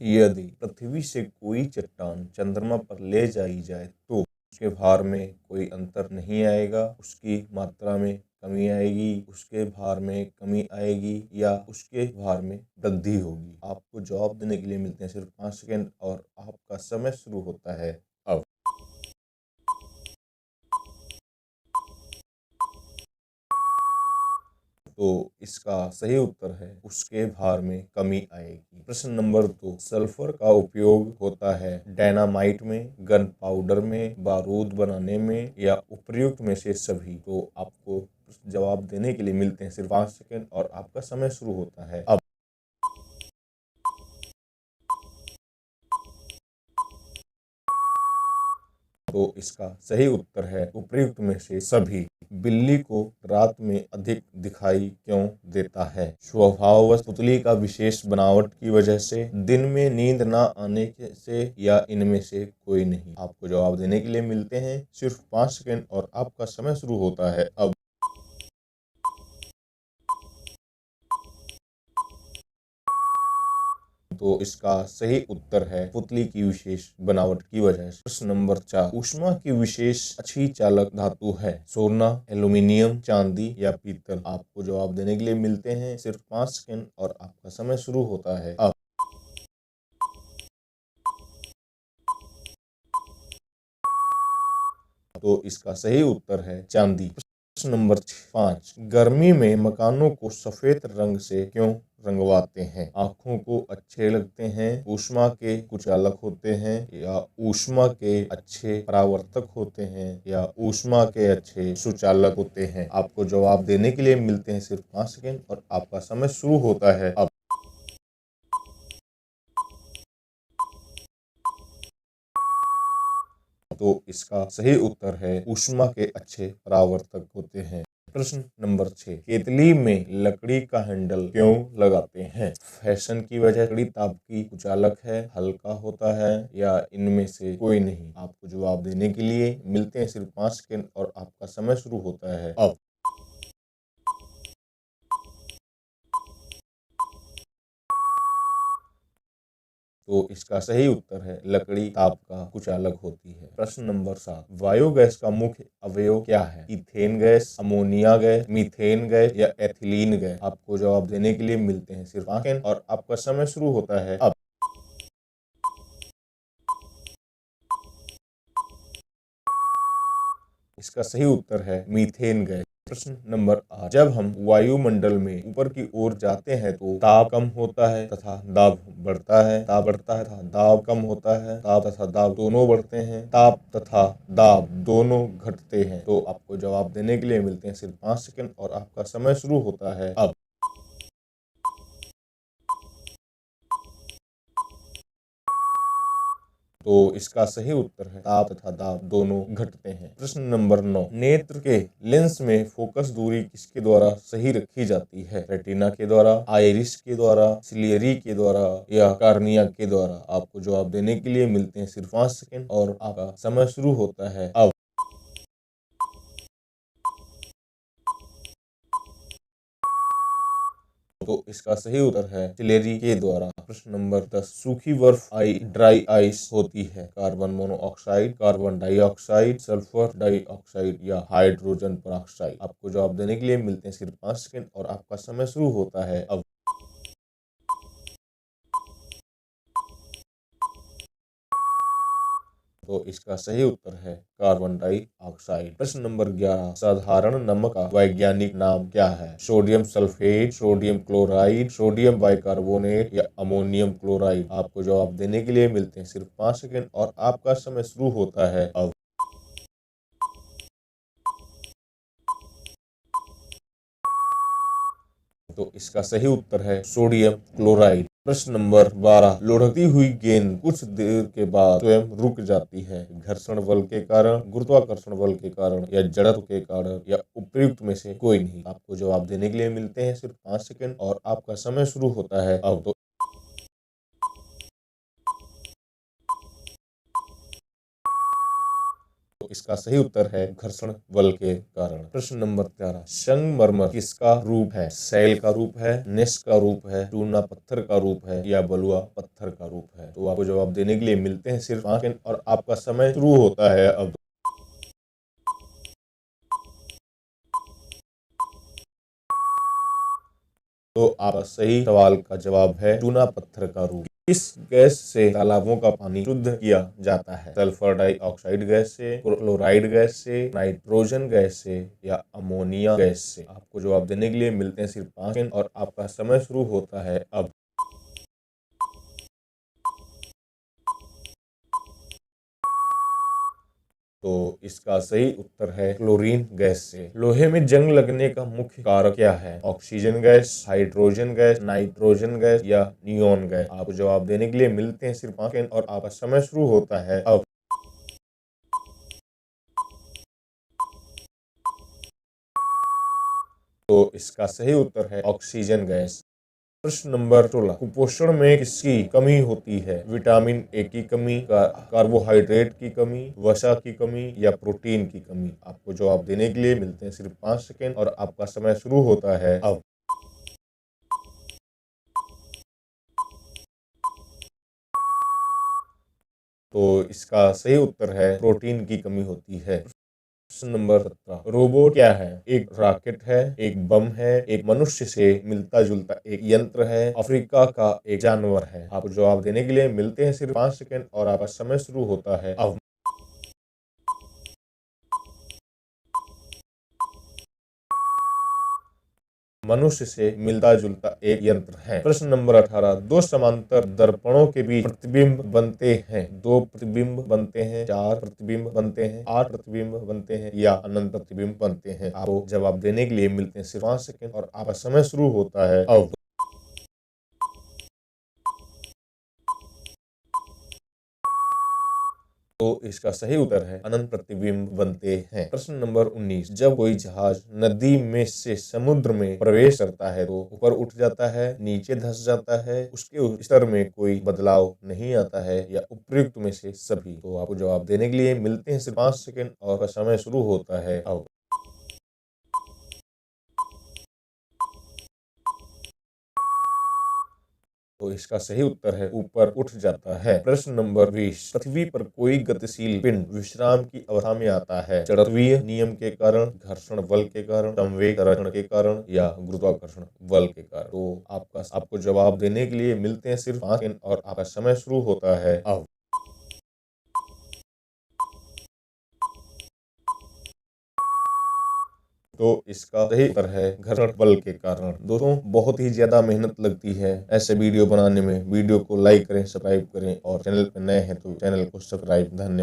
यदि पृथ्वी से कोई चट्टान चंद्रमा पर ले जाई जाए तो उसके भार में कोई अंतर नहीं आएगा, उसकी मात्रा में कमी आएगी, उसके भार में कमी आएगी या उसके भार में वृद्धि होगी। आपको जवाब देने के लिए मिलते हैं सिर्फ 5 सेकंड और आपका समय शुरू होता है अब। तो इसका सही उत्तर है उसके भार में कमी आएगी। प्रश्न नंबर 2, सल्फर का उपयोग होता है डायनामाइट में, गन पाउडर में, बारूद बनाने में या उपर्युक्त में से सभी। तो आपको जवाब देने के लिए मिलते हैं सिर्फ 5 सेकंड और आपका समय शुरू होता है अब। तो इसका सही उत्तर है उपर्युक्त में से सभी। बिल्ली को रात में अधिक दिखाई क्यों देता है? स्वभाववश, पुतली का विशेष बनावट की वजह से, दिन में नींद न आने से या इनमें से कोई नहीं। आपको जवाब देने के लिए मिलते हैं सिर्फ 5 सेकंड और आपका समय शुरू होता है अब। तो इसका सही उत्तर है पुतली की विशेष बनावट की वजह से। प्रश्न नंबर 4, ऊष्मा की विशेष अच्छी चालक धातु है सोना, एल्यूमिनियम, चांदी या पीतल। आपको जवाब देने के लिए मिलते हैं सिर्फ 5 सेकंड और आपका समय शुरू होता है अब। तो इसका सही उत्तर है चांदी। प्रश्न नंबर 5, गर्मी में मकानों को सफेद रंग से क्यों रंगवाते हैं? आंखों को अच्छे लगते हैं, ऊष्मा के कुचालक होते हैं या ऊष्मा के अच्छे परावर्तक होते हैं या ऊष्मा के अच्छे सुचालक होते हैं। आपको जवाब देने के लिए मिलते हैं सिर्फ 5 सेकंड और आपका समय शुरू होता है अब। तो इसका सही उत्तर है ऊष्मा के अच्छे परावर्तक होते हैं। प्रश्न नंबर 6, केतली में लकड़ी का हैंडल क्यों लगाते हैं? फैशन की वजह, लकड़ी ताप की कुचालक है, हल्का होता है या इनमें से कोई नहीं। आपको जवाब देने के लिए मिलते हैं सिर्फ 5 सेकंड और आपका समय शुरू होता है अब। तो इसका सही उत्तर है लकड़ी ताप का कुचालक होती है। प्रश्न नंबर 7, बायोगैस का मुख्य अवयव क्या है? Ethane gas, ammonia gas, methane gas या एथिलीन गैस। आपको जवाब देने के लिए मिलते हैं सिर्फ 5 सेकंड और आपका समय शुरू होता है अब। इसका सही उत्तर है मीथेन गैस। प्रश्न नंबर 8, जब हम वायुमंडल में ऊपर की ओर जाते हैं तो ताप कम होता है तथा दाब बढ़ता है, ताप बढ़ता है तथा दाब कम होता है, ताप तथा दाब दोनों बढ़ते हैं, ताप तथा दाब दोनों घटते हैं। तो आपको जवाब देने के लिए मिलते हैं सिर्फ 5 सेकंड और आपका समय शुरू होता है अब। तो इसका सही उत्तर है ताप तथा दाब दोनों घटते हैं। प्रश्न नंबर 9, नेत्र के लेंस में फोकस दूरी किसके द्वारा सही रखी जाती है? रेटिना के द्वारा, आइरिस के द्वारा, सिलियरी के द्वारा या कार्निया के द्वारा। आपको जवाब देने के लिए मिलते हैं सिर्फ 5 सेकंड और आपका समय शुरू होता है अब। तो इसका सही उत्तर है सिलेरी के द्वारा। प्रश्न नंबर 10, सूखी बर्फ ड्राई आइस होती है carbon monoxide, carbon dioxide, sulphur dioxide या हाइड्रोजन पेरोक्साइड। आपको जवाब देने के लिए मिलते हैं सिर्फ 5 सेकंड और आपका समय शुरू होता है अब। तो इसका सही उत्तर है कार्बन डाइऑक्साइड। प्रश्न नंबर 11, साधारण नमक का वैज्ञानिक नाम क्या है? Sodium sulphate, sodium chloride, sodium bicarbonate या अमोनियम क्लोराइड। आपको जवाब देने के लिए मिलते हैं सिर्फ 5 सेकंड और आपका समय शुरू होता है अब। तो इसका सही उत्तर है सोडियम क्लोराइड। प्रश्न नंबर 12, लुढ़कती हुई गेंद कुछ देर के बाद स्वयं रुक जाती है घर्षण बल के कारण, गुरुत्वाकर्षण बल के कारण या जड़त्व के कारण या उपयुक्त में से कोई नहीं। आपको जवाब देने के लिए मिलते हैं सिर्फ 5 सेकंड और आपका समय शुरू होता है अब। तो तो इसका सही उत्तर है घर्षण बल के कारण। प्रश्न नंबर 13, संगमरमर किसका रूप है? सैल का रूप है, नेस का रूप है, चूना पत्थर का रूप है या बलुआ पत्थर का रूप है? तो आपको जवाब देने के लिए मिलते हैं सिर्फ 5 सेकंड और आपका समय शुरू होता है अब। तो आपका सही सवाल का जवाब है चूना पत्थर का रूप। इस गैस से तालाबों का पानी शुद्ध किया जाता है। सल्फर डाइऑक्साइड गैस से, क्लोराइड गैस से, नाइट्रोजन गैस से या अमोनिया गैस से? आपको जवाब देने के लिए मिलते हैं सिर्फ 5 सेकंड और आपका समय शुरू होता है अब। तो इसका सही उत्तर है क्लोरीन गैस से। लोहे में जंग लगने का मुख्य कारक क्या है? Oxygen gas, hydrogen gas, nitrogen gas या नियोन गैस? आपको जवाब देने के लिए मिलते हैं सिर्फ 5 सेकंड और आपका समय शुरू होता है अब। तो इसका सही उत्तर है ऑक्सीजन गैस। प्रश्न नंबर 16, कुपोषण में किसकी कमी होती है? विटामिन ए की कमी, कार्बोहाइड्रेट की कमी, वसा की कमी या प्रोटीन की कमी? आपको जवाब देने के लिए मिलते हैं सिर्फ 5 सेकंड और आपका समय शुरू होता है अब। तो इसका सही उत्तर है प्रोटीन की कमी होती है। प्रश्न नंबर 17, रोबोट क्या है? एक रॉकेट है, एक बम है, एक मनुष्य से मिलता जुलता एक यंत्र है, अफ्रीका का एक जानवर है? आपको जवाब देने के लिए मिलते हैं सिर्फ 5 सेकंड और आपका समय शुरू होता है अब। मनुष्य से मिलता जुलता एक यंत्र है। प्रश्न नंबर 18, दो समांतर दर्पणों के बीच प्रतिबिंब बनते हैं। 2 प्रतिबिंब बनते हैं, 4 प्रतिबिंब बनते हैं, 8 प्रतिबिंब बनते हैं या अनंत प्रतिबिंब बनते हैं? आपको जवाब देने के लिए मिलते हैं सिर्फ 5 सेकंड और आपका समय शुरू होता है अब। तो इसका सही उत्तर है अनंत प्रतिबिंब बनते हैं। प्रश्न नंबर 19, जब कोई जहाज नदी में से समुद्र में प्रवेश करता है तो ऊपर उठ जाता है, नीचे धंस जाता है, उसके स्तर में कोई बदलाव नहीं आता है या उपयुक्त में से सभी? तो आपको जवाब देने के लिए मिलते हैं सिर्फ 5 सेकंड और आपका समय शुरू होता है अब। तो इसका सही उत्तर है ऊपर उठ जाता है। प्रश्न नंबर 20, पृथ्वी पर कोई गतिशील पिंड विश्राम की अवस्था में आता है? जड़त्वीय नियम के कारण, घर्षण बल के कारण, संवेग त्वरण के कारण या गुरुत्वाकर्षण बल के कारण? तो आपको जवाब देने के लिए मिलते हैं सिर्फ 5 सेकंड और आपका समय शुरू होता है अब। तो इसका सही उत्तर है घर्षण बल के कारण। दोस्तों, बहुत ही ज्यादा मेहनत लगती है ऐसे वीडियो बनाने में। वीडियो को लाइक करें, सब्सक्राइब करें और चैनल पर नए हैं तो चैनल को सब्सक्राइब। धन्यवाद।